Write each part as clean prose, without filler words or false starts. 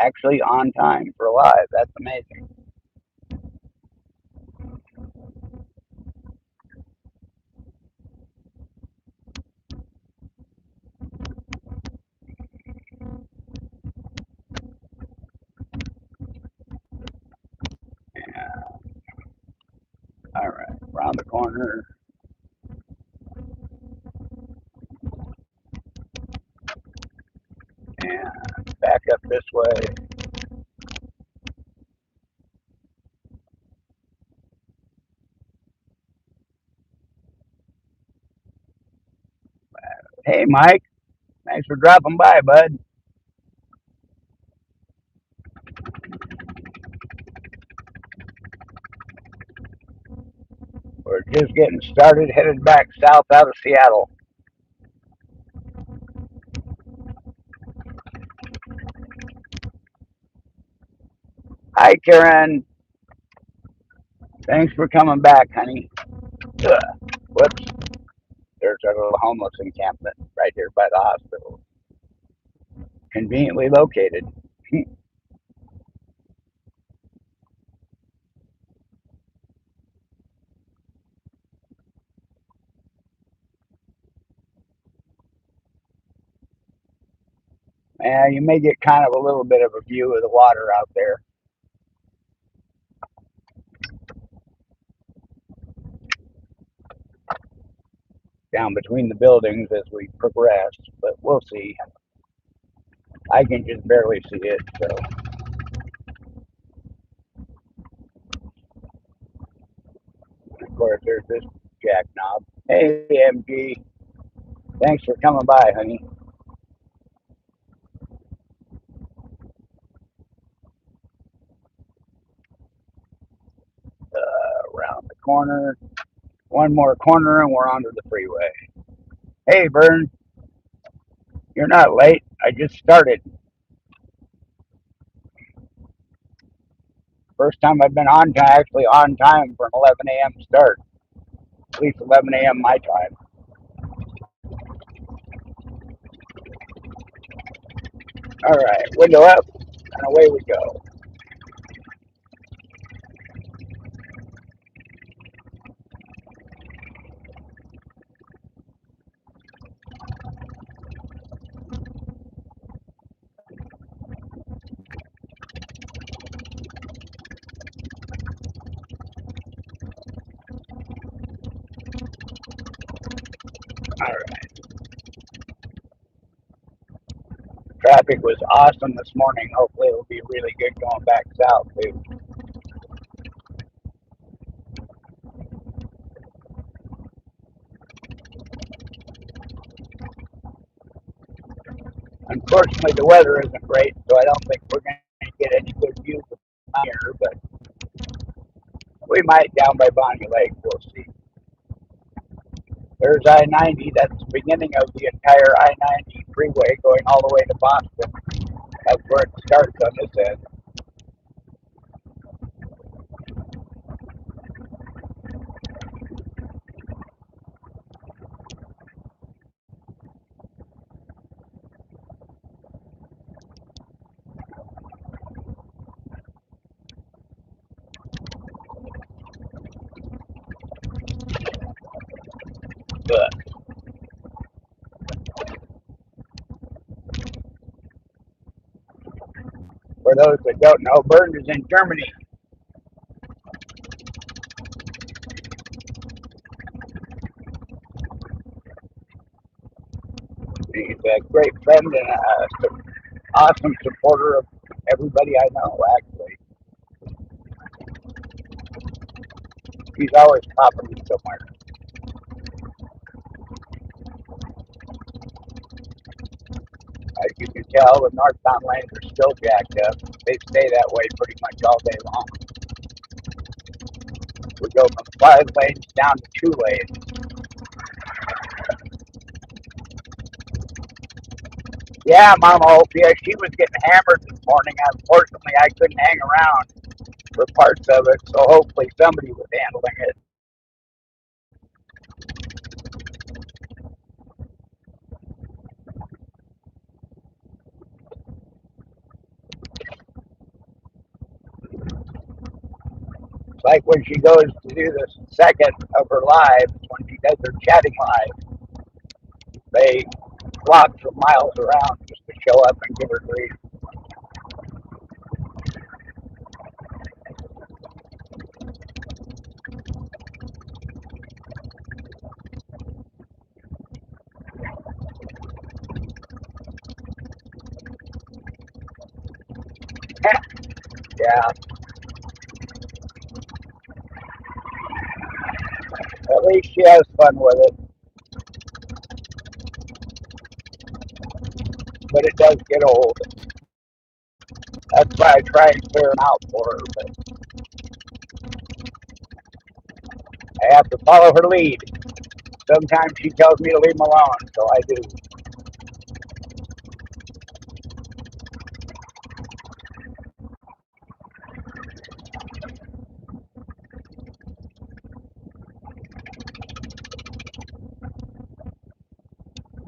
Actually on time for live. That's amazing. Yeah. All right. Around the corner and back up this way. Hey, Mike. Thanks for dropping by, bud. We're just getting started, headed back south out of Seattle. Hi, Karen. Thanks for coming back, honey. Ugh. Whoops. There's our little homeless encampment right here by the hospital. Conveniently located. And you may get kind of a little bit of a view of the water out there down between the buildings as we progress, but we'll see. I can just barely see it, so of course there's this jackknob. Hey, MG, thanks for coming by, honey. Around the corner, one more corner, and we're onto the freeway. Hey, Vern, you're not late. I just started. First time I've been on time, actually on time for an 11 a.m. start. At least 11 a.m. my time. All right, window up, and away we go. All right. Traffic was awesome this morning. Hopefully, it'll be really good going back south too. Unfortunately, the weather isn't great, so I don't think we're going to get any good views from here. But we might down by Bonnie Lake. We'll see. There's I-90. That's the beginning of the entire I-90 freeway going all the way to Boston. That's where it starts on this end. But for those that don't know, Bern is in Germany. He's a great friend and an awesome supporter of everybody I know, actually. He's always popping me somewhere. As you can tell, the northbound lanes are still jacked up. They stay that way pretty much all day long. We go from 5 lanes down to 2 lanes. Yeah, Mama Opia, she was getting hammered this morning. Unfortunately, I couldn't hang around for parts of it, so hopefully somebody was handling it. Like when she goes to do the second of her lives, when she does her chatting live, they flock for miles around just to show up and give her grief. Yeah, at least she has fun with it, but it does get old. That's why I try and clear them out for her, but I have to follow her lead. Sometimes she tells me to leave them alone, so I do.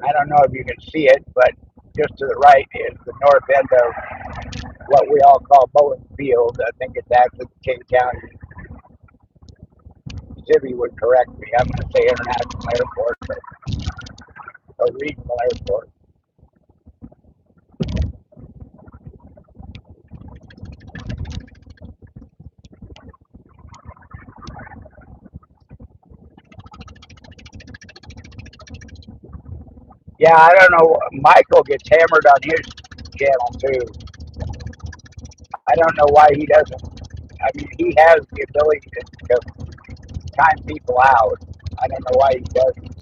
I don't know if you can see it, but just to the right is the north end of what we all call Bowling Field. I think it's actually King County. Sibby would correct me. I'm going to say International Airport, but a regional airport. Yeah, I don't know. Michael gets hammered on his channel too. I don't know why he doesn't. I mean, he has the ability to time people out. I don't know why he doesn't.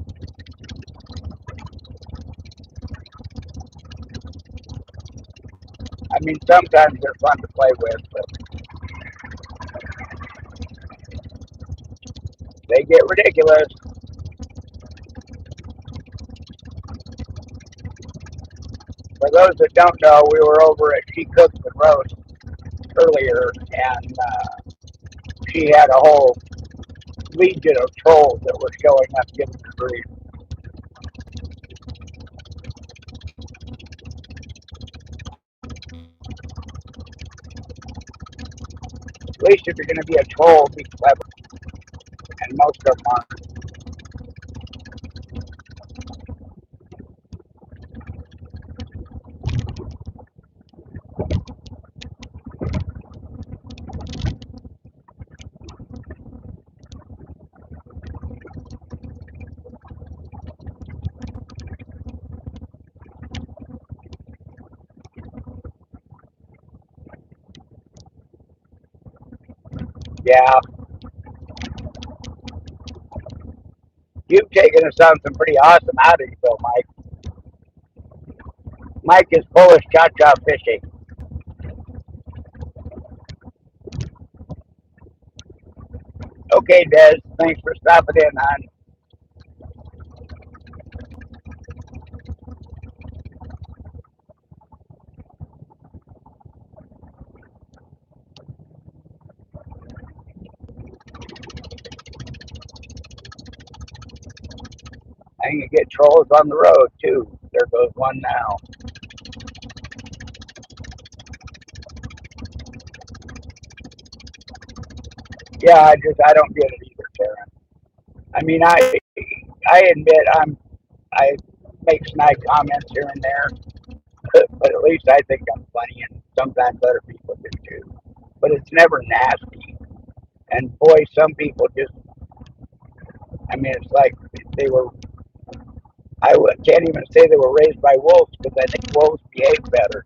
I mean, sometimes they're fun to play with, but they get ridiculous. For those that don't know, we were over at She Cooks and Roast earlier, and she had a whole legion of trolls that were showing up giving her grief. At least if you're going to be a troll, be clever, and most of them aren't. Yeah, you've taken us on some pretty awesome outings, though, Mike. Mike is Polish cha-cha fishing. Okay, Des, thanks for stopping in, hon. And you get trolls on the road, too. There goes one now. Yeah, I don't get it either, Karen. I mean, I admit I make snide comments here and there, but at least I think I'm funny, and sometimes other people do too. But it's never nasty. And boy, some people just, I mean, it's like they were, can't even say they were raised by wolves because I think wolves behave better.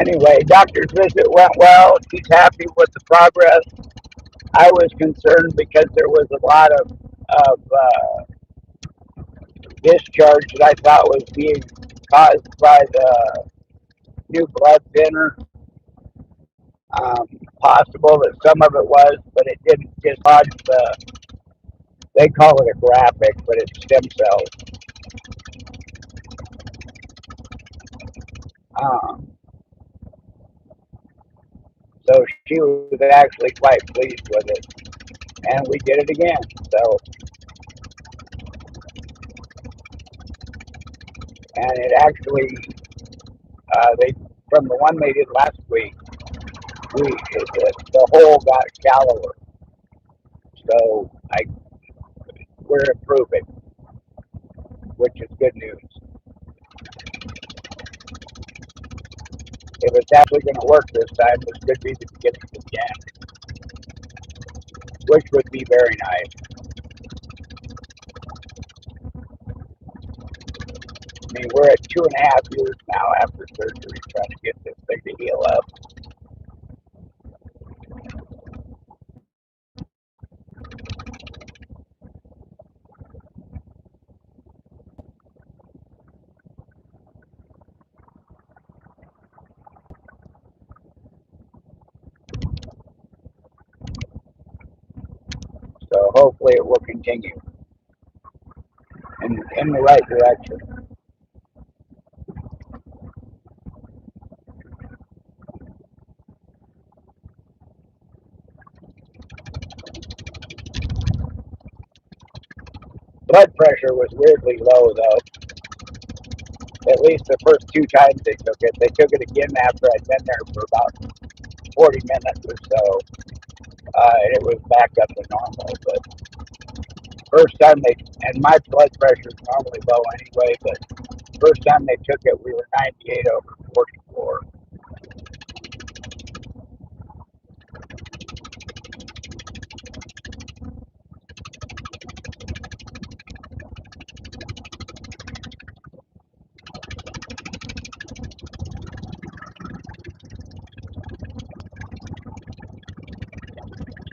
Anyway, doctor's visit went well. She's happy with the progress. I was concerned because there was a lot of discharge that I thought was being caused by the new blood thinner. Possible that some of it was, but it didn't dislodge the, they call it a graphic, but it's stem cells. So she was actually quite pleased with it, and we did it again. So, and it actually, they from the one they did last week, the hole got shallower. So we're improving, which is good news. If it's actually going to work this time, this could be the beginning of the end, which would be very nice. I mean, we're at 2.5 years now after surgery trying to get this thing to heal up. So hopefully it will continue in the right direction. Blood pressure was weirdly low, though. At least the first 2 times they took it. They took it again after I'd been there for about 40 minutes or so, and it was back up to normal. But first time and my blood pressure is normally low anyway, but first time they took it, we were 98/44.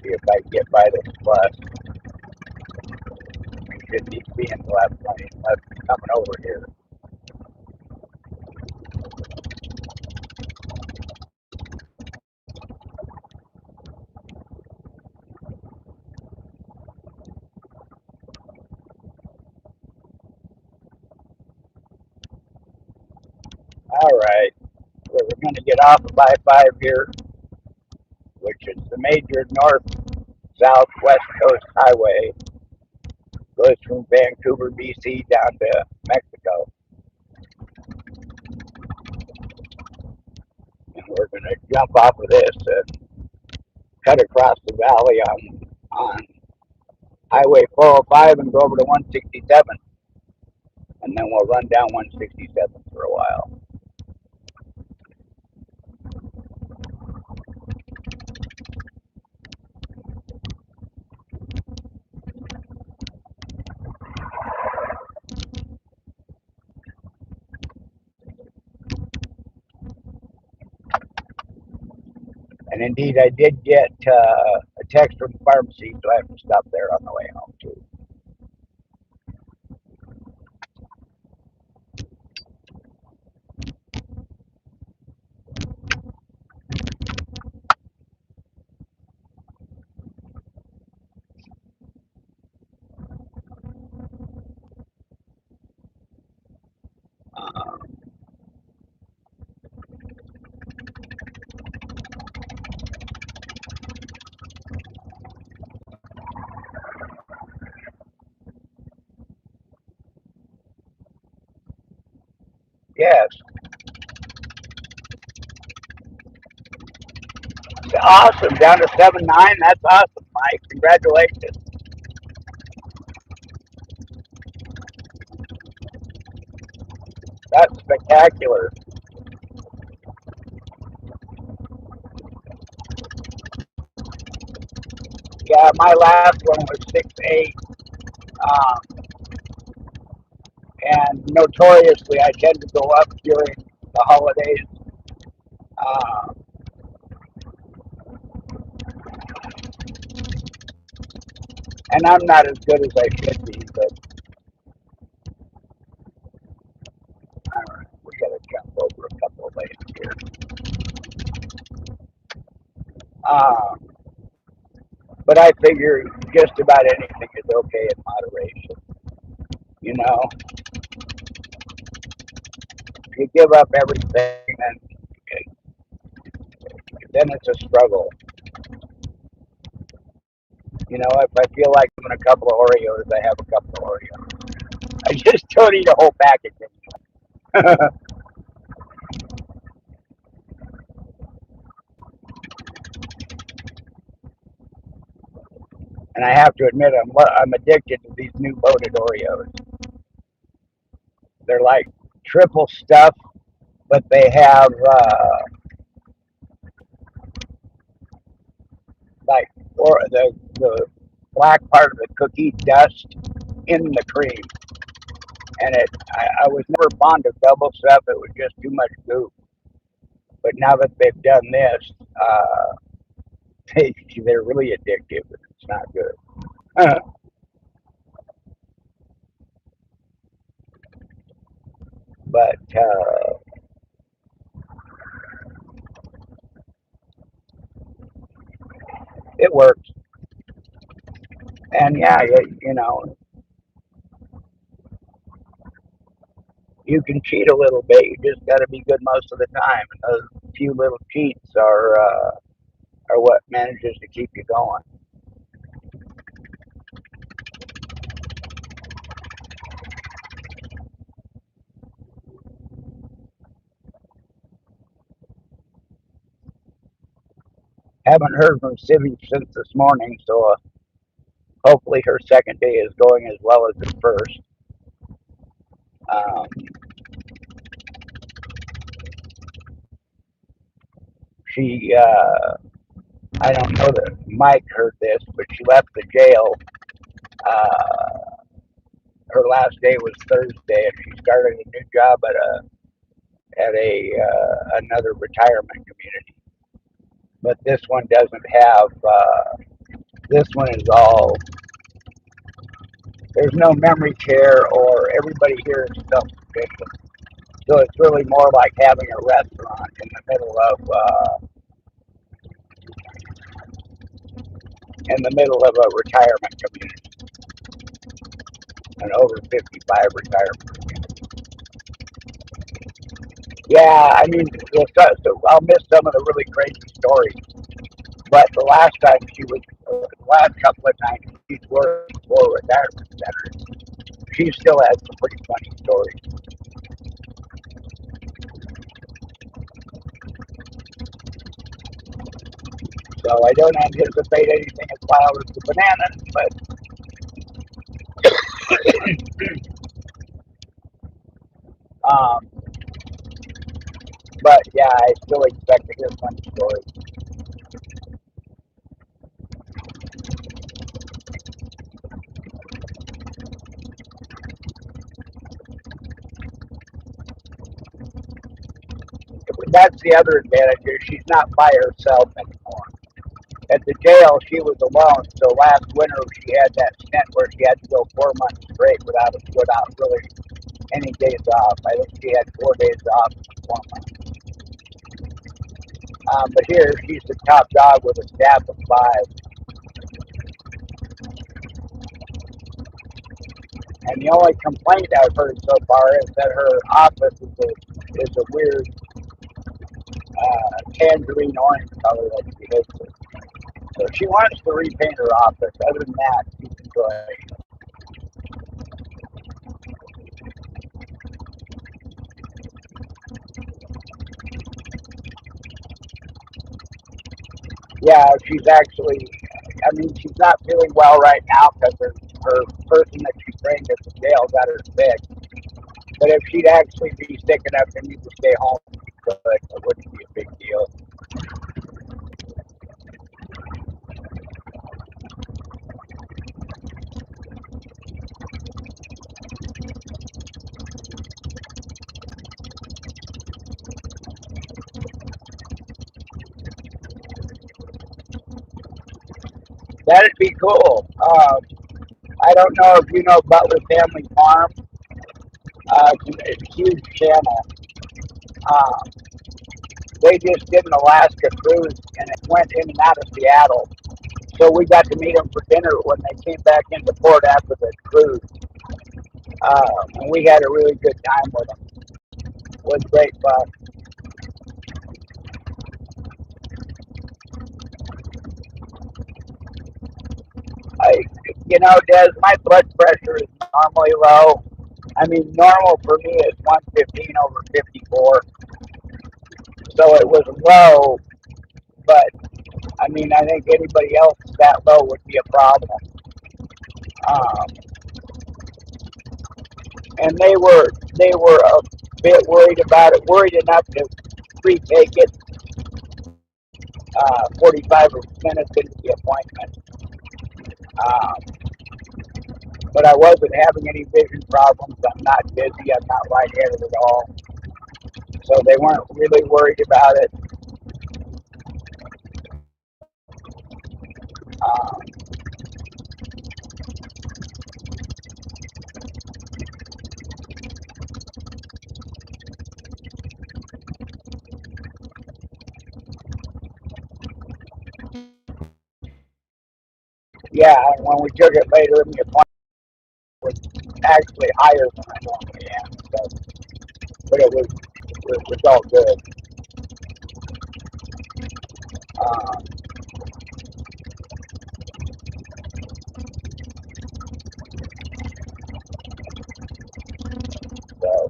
See if I can get by this plus. We should be in the left lane, unless it's coming over here. All right, so we're going to get off of I-5 here, which is the major north-south west coast highway. Goes from Vancouver, BC down to Mexico. And we're going to jump off of this and cut across the valley on Highway 405 and go over to 167. And then we'll run down 167 for a while. And indeed, I did get a text from the pharmacy, so I have to stop there on the way home, too. Um, yes, awesome. Down to 7.9. That's awesome, Mike. Congratulations. That's spectacular. Yeah, my last one was 6.8. Um, and notoriously, I tend to go up during the holidays. Uh, and I'm not as good as I should be, but all right, we got to jump over a couple of lanes here. But I figure just about anything is okay in moderation. You know, if you give up everything, then then it's a struggle. You know, if I feel like having a couple of Oreos, I have a couple of Oreos. I just don't eat a whole package anymore. And I have to admit, I'm addicted to these new loaded Oreos. They're like triple stuff, but they have like or the black part of the cookie dust in the cream. And I was never fond of double stuff. It was just too much goop. But now that they've done this, they're really addictive. It's not good. But it works. And yeah, you know, you can cheat a little bit. You just got to be good most of the time. And those few little cheats are what manages to keep you going. Haven't heard from Sibby since this morning, so hopefully her second day is going as well as the first. Um, she, I don't know that Mike heard this, but she left the jail. Uh, Her last day was Thursday, and she started a new job at a another retirement community. But this one doesn't have. This one is all. There's no memory care, or everybody here is self-sufficient. So it's really more like having a restaurant in the middle of a retirement community, an over 55 retirement. Yeah, I mean, so I'll miss some of the really crazy stories. But the last time the last couple of times she's worked for retirement centers, she still has some pretty funny stories. So I don't anticipate anything as wild as the bananas, um, but yeah, I still expect to hear funny stories. That's the other advantage is she's not by herself anymore. At the jail, she was alone. So last winter, she had that stint where she had to go 4 months straight without really any days off. I think she had 4 days off in 4 months. But here, she's the top dog with a staff of 5. And the only complaint I've heard so far is that her office is a weird tangerine orange color that she hates it. So she wants to repaint her office. Other than that, she's enjoying it. Yeah, she's actually, I mean, she's not feeling well right now because her person that she trained at the jail got her sick. But if she'd actually be sick enough to need to stay home, it wouldn't be a big deal. That'd be cool. I don't know if you know Butler Family Farm. It's a huge channel. Uh, they just did an Alaska cruise and it went in and out of Seattle. So we got to meet them for dinner when they came back into port after the cruise. And we had a really good time with them. It was great fun. Des, my blood pressure is normally low. I mean, normal for me is 115 over 54. So it was low, but I mean, I think anybody else that low would be a problem. Um, and they were a bit worried about it, worried enough to pre-take it 45 minutes into the appointment. Um, but I wasn't having any vision problems. I'm not dizzy. I'm not lightheaded at all. So they weren't really worried about it. Um, yeah, and when we took it later in the appointment, it was actually higher than I normally am. So, but it was all good. Um, so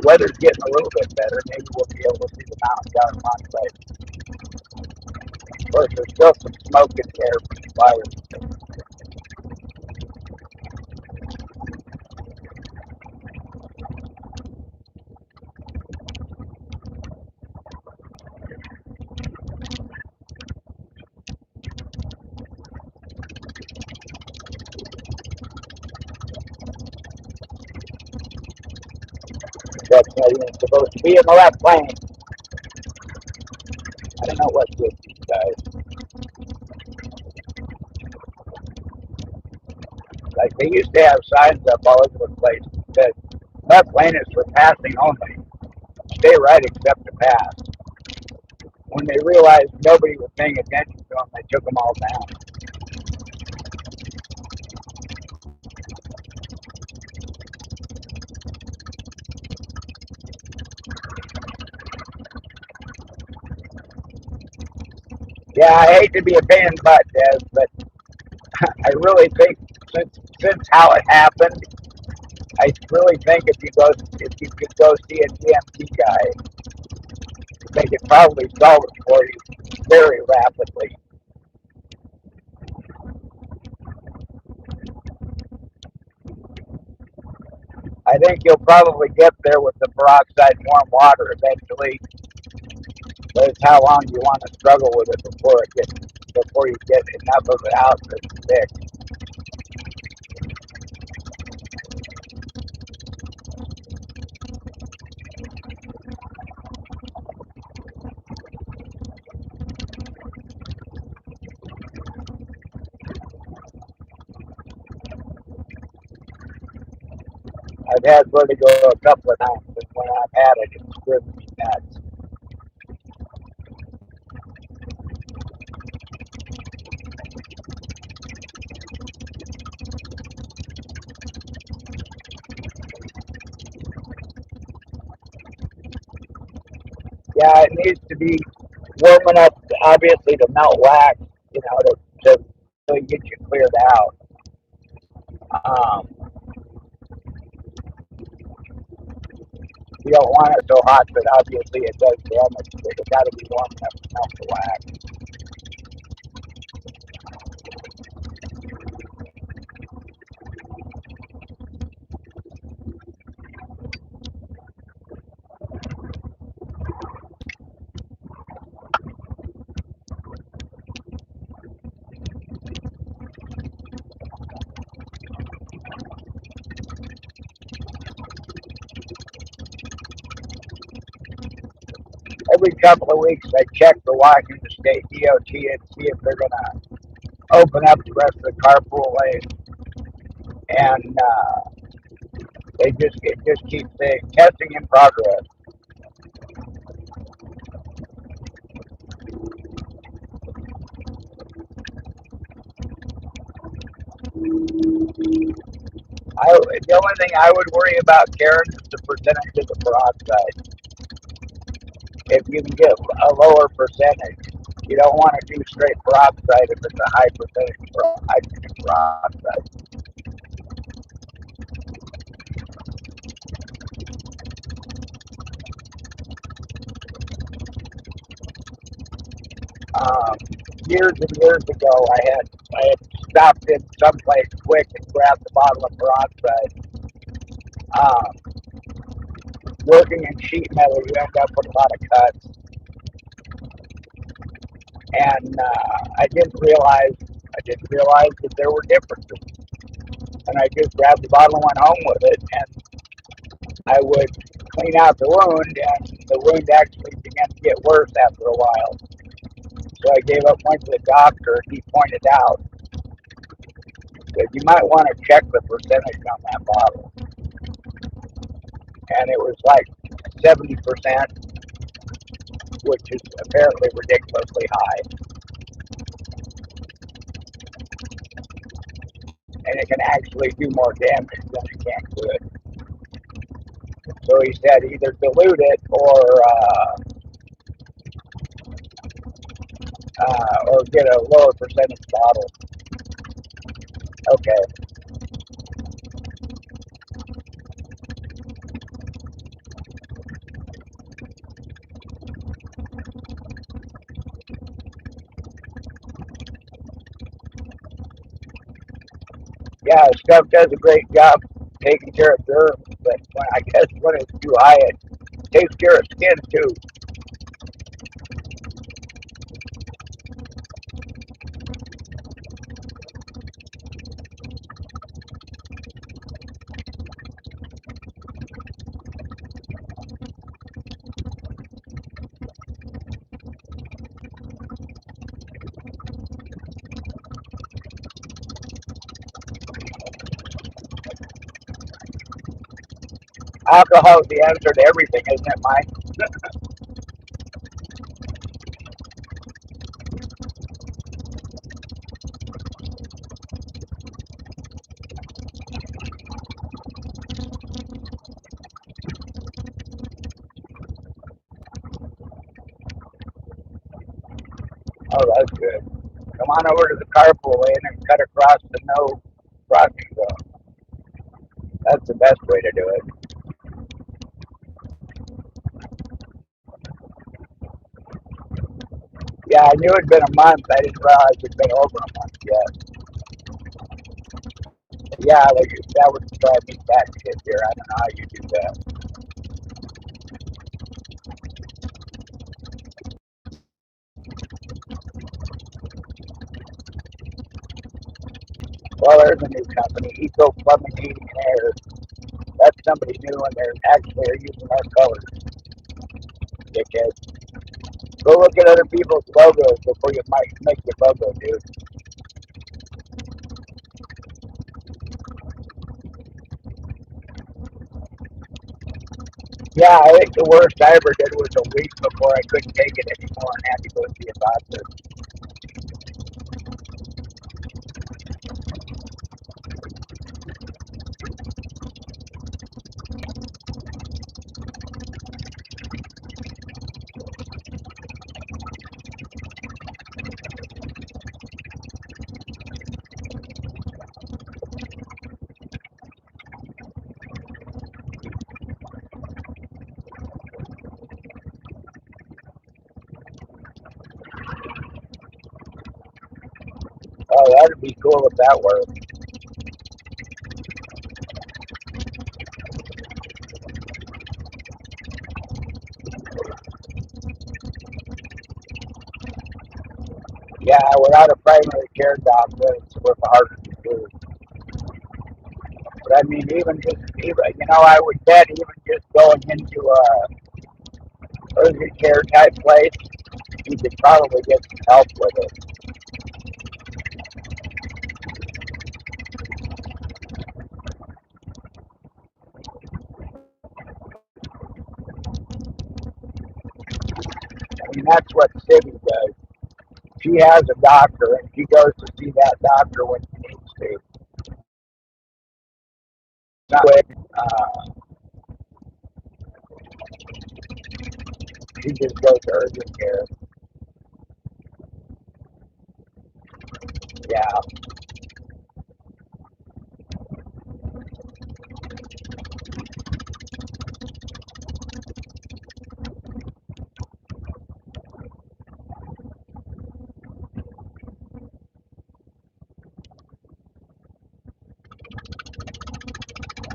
weather's getting a little bit better. Maybe we'll be able to see the mountain down in Monterey. Of course, there's still some smoke in the air from the fires. That's not even supposed to be in the left lane. I don't know what's with these guys. Like they used to have signs up all over the place that said left lane is for passing only. Stay right except to pass. When they realized nobody was paying attention to them, they took them all down. Yeah, I hate to be a pain in the butt, Des, but I really think since how it happened, I really think if you could go see a GMT guy, they could probably solve it for you very rapidly. I think you'll probably get there with the peroxide and warm water eventually, but it's how long you want to struggle with it before you get enough of it out to stick. I've had vertigo a couple of times, and when I've had it, it's driven me nuts. Yeah, it needs to be warm enough, obviously, to melt wax, to really get you cleared out. Um, you don't want it so hot that obviously it does damage, but it's got to be warm enough to melt the wax. Every couple of weeks, I check the Washington State DOT and see if they're going to open up the rest of the carpool lane. And it just keeps saying testing in progress. The only thing I would worry about, Karen, is the percentage of the peroxide. if you can get a lower percentage. You don't want to do straight peroxide if it's a high percentage for hydrogen peroxide. Um, Years and years ago, I had stopped in someplace quick and grabbed a bottle of peroxide. Um, Working in sheet metal, you end up with a lot of cuts, and I didn't realize that there were differences. And I just grabbed the bottle and went home with it, and I would clean out the wound, and the wound actually began to get worse after a while. So I gave up, went to the doctor, and he pointed out that you might want to check the percentage on that bottle. And it was like 70%, which is apparently ridiculously high. And it can actually do more damage than it can good. So he said either dilute it or get a lower percentage bottle. Okay. Yeah, stuff does a great job taking care of germs, but I guess when it's too high, it takes care of skin too. Alcohol is the answer to everything, isn't it, Mike? Oh, that's good. Come on over to the carpool lane and cut across the no crossing zone. That's the best way to do it. Yeah, I knew it'd been a month. I didn't realize it'd been over a month yet. Yeah, like, that would drive me back to get here. I don't know how you do that. Well, there's a new company, Eco Plumbing, Heating, and Air. That's somebody new, and they're actually are using our colors, dickhead. Go look at other people's logos before you might make your logo, dude. Yeah, I think the worst I ever did was a week before I couldn't take it anymore and had to go see a doctor. Oh, that'd be cool if that worked. Yeah, without a primary care doctor, it's a little harder to do. But I mean, I would bet even just going into a urgent care type place, you could probably get some help with it. I mean, that's what Sibby does. She has a doctor, and she goes to see that doctor when she needs to. Not quick. She just goes to urgent care. Yeah.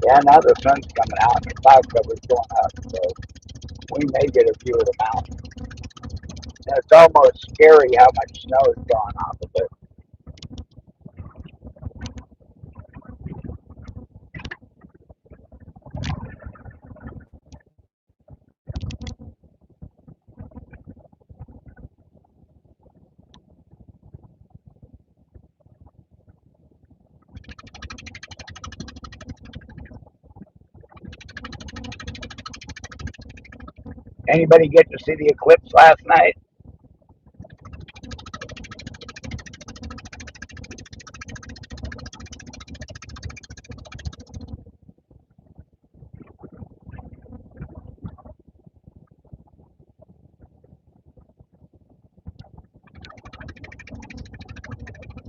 Yeah, now the sun's coming out and the cloud cover's going up, so we may get a view of the mountain. And it's almost scary how much snow is gone off of it. Anybody get to see the eclipse last night?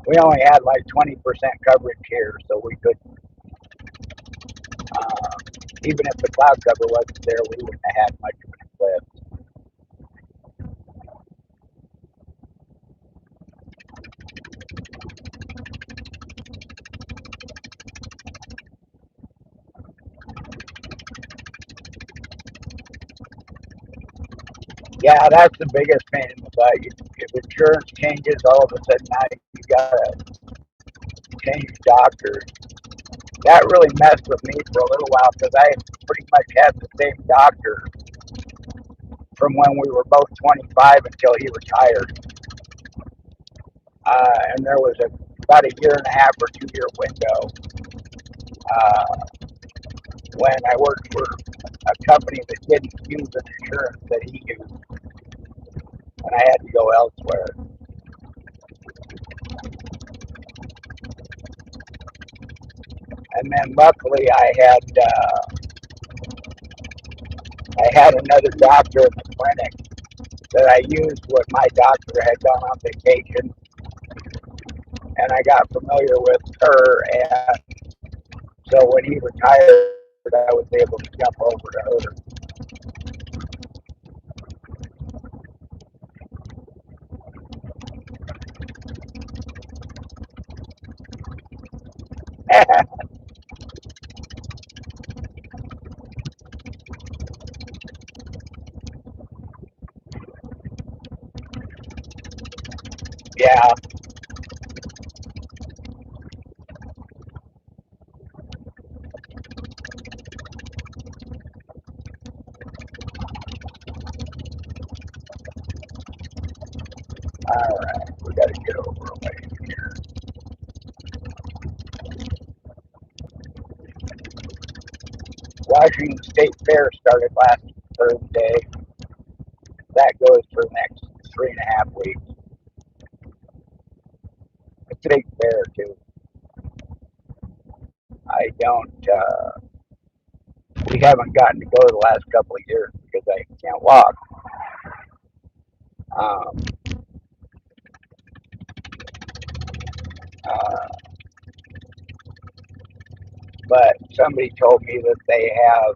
We only had like 20% coverage here, so we could, uh, even if the cloud cover wasn't there, we wouldn't have had much of an eclipse. Yeah, that's the biggest pain in the butt. If insurance changes, all of a sudden now you gotta change doctors. That really messed with me for a little while because I pretty much had the same doctor from when we were both 25 until he retired. And there was about a year and a half or 2 year window uh, when I worked for a company that didn't use an insurance that he used, and I had to go elsewhere. And then luckily I had another doctor in the clinic that I used when my doctor had gone on vacation, and I got familiar with her, and so when he retired, I was able to jump over to her. Yeah, all right, we got to get over a way here. Washington State Fair started last Thursday. That goes for the next 3.5 weeks. It's a big fair too. I don't. We haven't gotten to go the last couple of years because I can't walk. Um, uh, but somebody told me that they have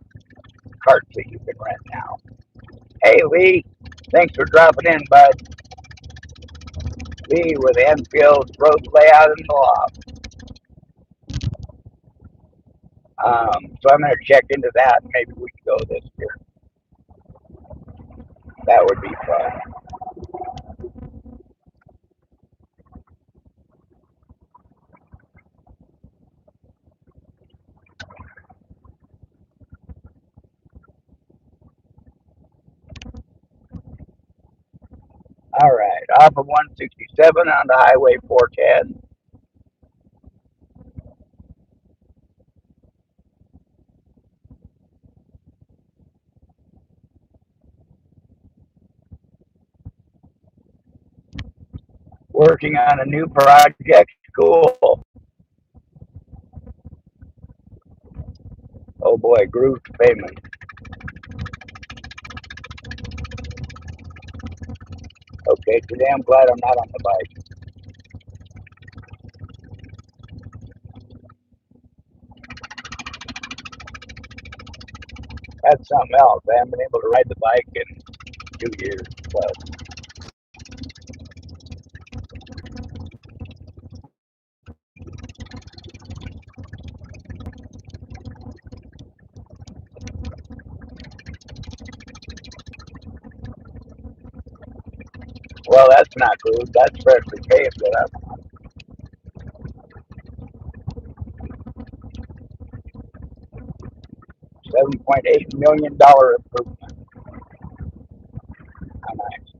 carts that you can rent now. Hey Lee, thanks for dropping in, bud. Lee with Enfield Road Layout in the Loft. So I'm going to check into that. Maybe we can go this year. That would be fun. All right, off of 167 on the Highway 410. Working on a new project. Cool. Oh boy, Groove Payment. Okay, today I'm glad I'm not on the bike. That's something else. I haven't been able to ride the bike in 2 years plus. Well, that's not good. That's freshly paved that I'm 7.8 million improvement. How nice.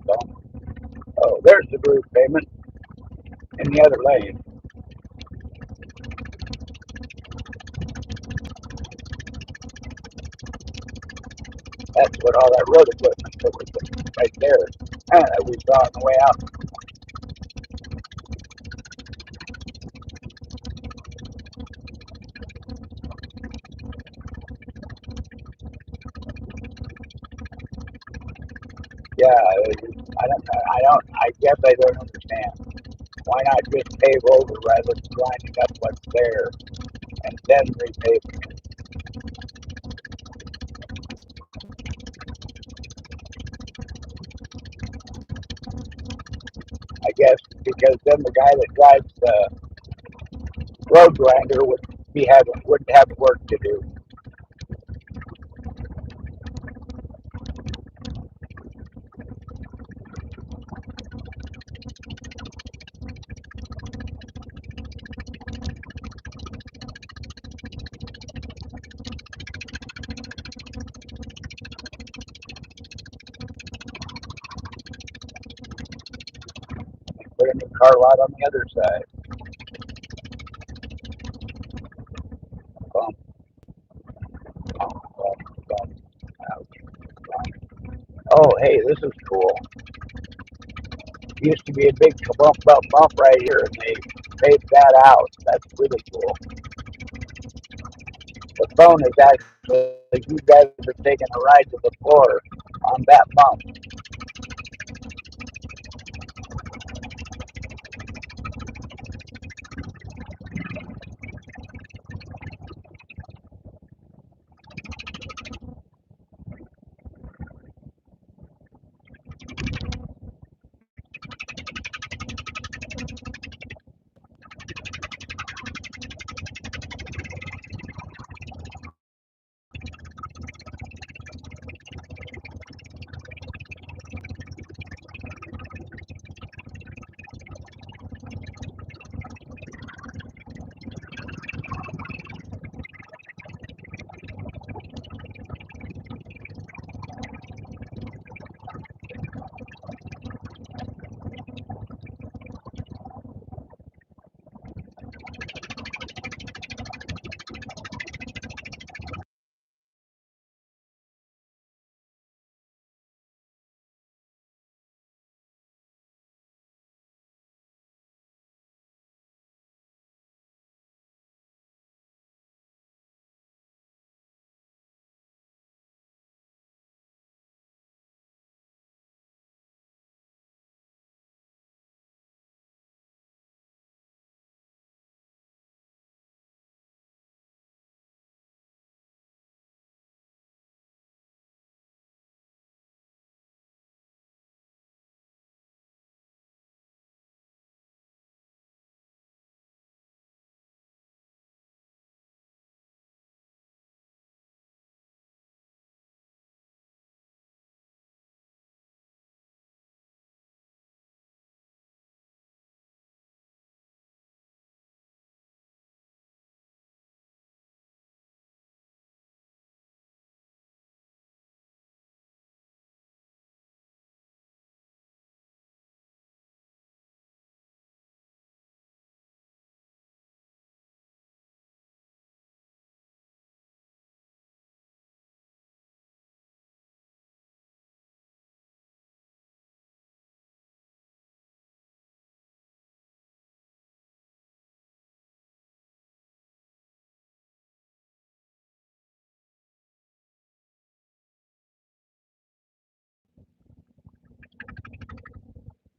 So, oh, there's the groove pavement in the other lane. That's what all that road equipment that was right there that we saw on the way out. Yeah, I guess I don't understand. Why not just pave over rather than grinding up what's there and then repave? I guess because then the guy that drives the road grinder wouldn't have work to do. Put a new car lot on the other side. Bump, bump, bump, bump. Ouch. Oh, hey, this is cool. Used to be a big bump, bump, bump right here, and they paved that out. That's really cool. The phone is actually, you guys are taking a ride to the floor on that bump.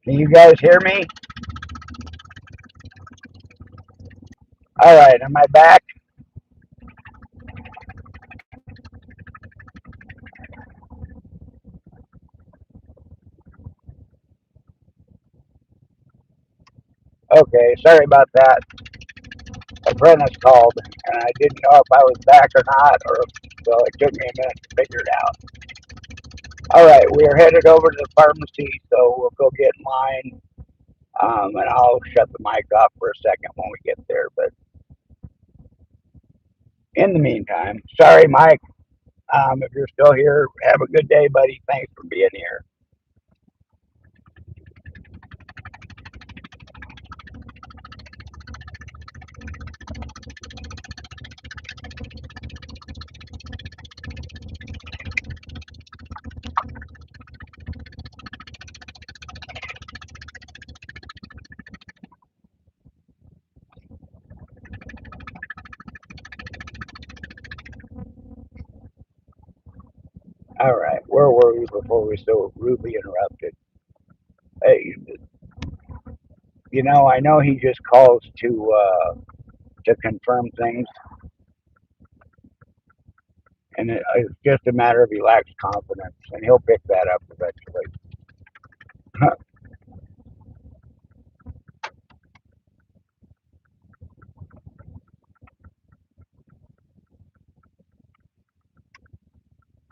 Can you guys hear me? All right, am I back? Okay, sorry about that. Apprentice called, and I didn't know if I was back or not, or so it took me a minute to figure it out. All right, we're headed over to the pharmacy, so we'll go get in line, and I'll shut the mic off for a second when we get there. But in the meantime, sorry, Mike. If you're still here, have a good day, buddy. Thanks for being here. All right, where were we before we so rudely interrupted? Hey, I know he just calls to confirm things, and it's just a matter of he lacks confidence, and he'll pick that up eventually.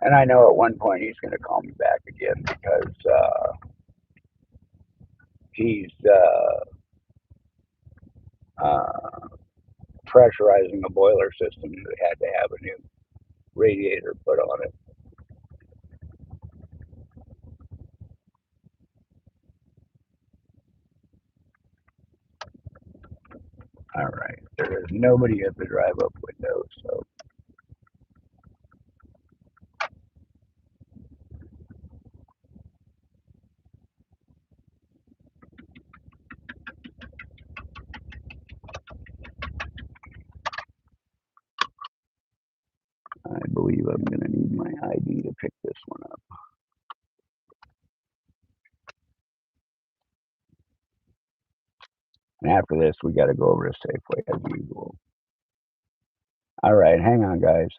And I know at one point he's going to call me back again because he's uh, pressurizing a boiler system that had to have a new radiator put on it. All right, there is nobody at the drive-up window, so I believe I'm going to need my ID to pick this one up. And after this, we got to go over to Safeway as usual. All right, hang on, guys.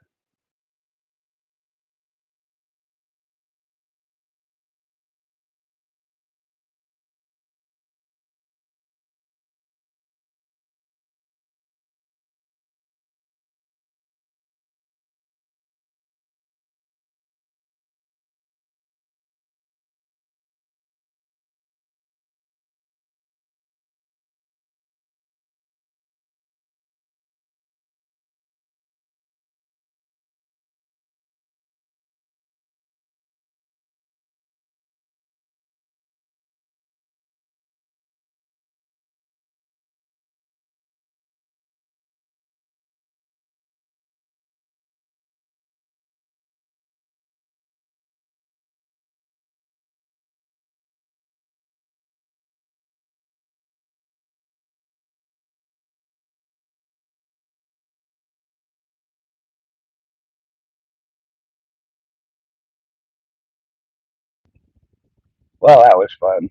Well, that was fun.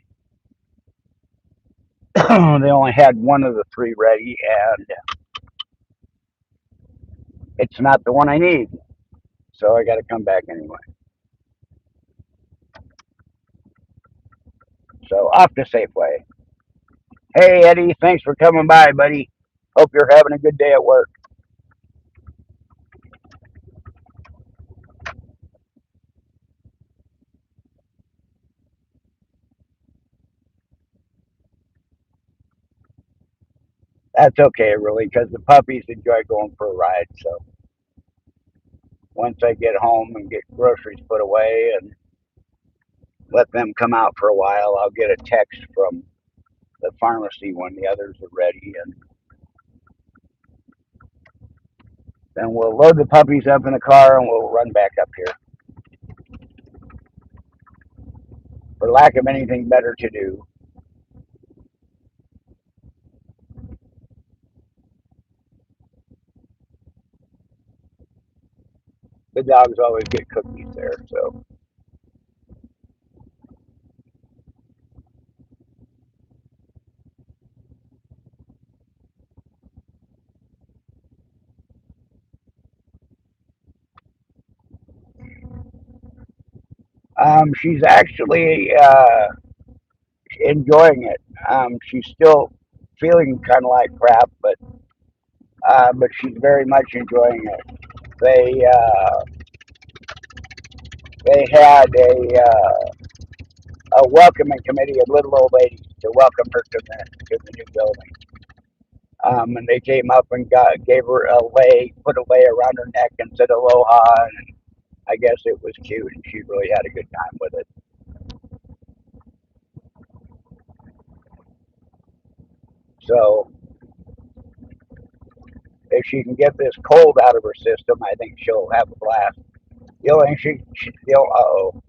They only had one of the three ready, and it's not the one I need, so I got to come back anyway. So off to Safeway. Hey, Eddie, thanks for coming by, buddy. Hope you're having a good day at work. That's okay, really, because the puppies enjoy going for a ride. So once I get home and get groceries put away and let them come out for a while, I'll get a text from the pharmacy when the others are ready, and then we'll load the puppies up in the car and we'll run back up here. For lack of anything better to do, the dogs always get cookies there. So She's actually enjoying it. She's still feeling kind of like crap, but she's very much enjoying it. They they had a welcoming committee of little old ladies to welcome her to the new building. And they came up and gave her a lei, put a lei around her neck and said aloha. And I guess it was cute, and she really had a good time with it. So if she can get this cold out of her system, I think she'll have a blast. The only thing oh,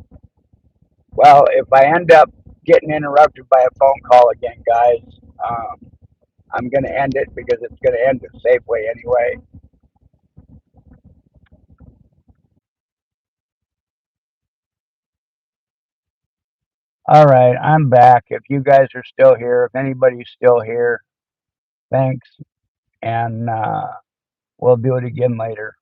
well, if I end up getting interrupted by a phone call again, guys, um, I'm going to end it because it's going to end at Safeway anyway. All right, I'm back. If you guys are still here, if anybody's still here, thanks, and we'll do it again later.